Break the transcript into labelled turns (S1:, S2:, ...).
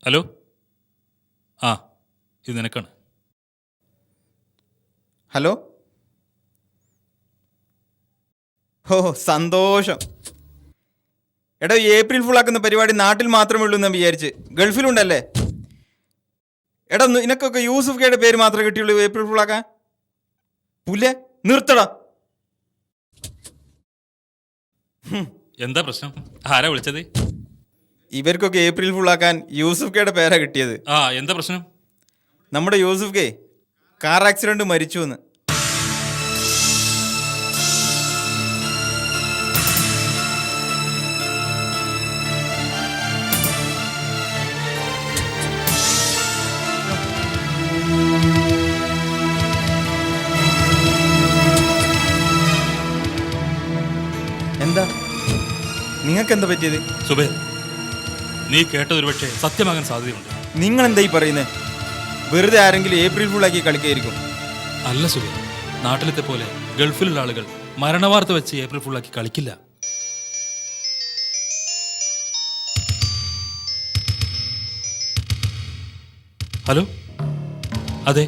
S1: Hello, ആ ഇത് നിനക്കാണ്.
S2: ഹലോ. ഓ സന്തോഷം. എടാ, ഏപ്രിൽ ഫുൾ ആക്കുന്ന പരിപാടി നാട്ടിൽ മാത്രമേ ഉള്ളൂ എന്ന് വിചാരിച്ച്. ഗൾഫിലുണ്ടല്ലേ? എടാ, നിനക്കൊക്കെ യൂസുഫ് കെയുടെ പേര് മാത്രമേ കിട്ടിയുള്ളൂ ഏപ്രിൽ ഫുൾ ആക്കാൻ. പുല്ലേ, നിർത്തടാ.
S1: എന്താ പ്രശ്നം? ആരാ വിളിച്ചത്?
S2: ഇവർക്കൊക്കെ ഏപ്രിൽ ഫുൾ ആക്കാൻ യൂസുഫ് കെയുടെ പേരാ കിട്ടിയത്.
S1: ആ, എന്താ പ്രശ്നം?
S2: നമ്മുടെ യൂസുഫ് കെ കാർ ആക്സിഡന്റ് മരിച്ചു എന്ന്. എന്താ നിങ്ങൾക്ക് എന്താ പറ്റിയത്?
S1: സുബൈർ, നീ കേട്ടതൊരു പക്ഷേ സത്യമാകാൻ സാധ്യതയുണ്ട്.
S2: നിങ്ങൾ എന്താ ഈ പറയുന്നത്? വെറുതെ ആരെങ്കിലും ഏപ്രിൽ ഫുൾ ആക്കി കളിക്കായിരിക്കും.
S1: അല്ല സുബൈർ, നാട്ടിലത്തെ പോലെ ഗൾഫിലുള്ള ആളുകൾ മരണവാർത്ത വെച്ച് ഏപ്രിൽ ഫുള്ളാക്കി കളിക്കില്ല. ഹലോ, അതെ,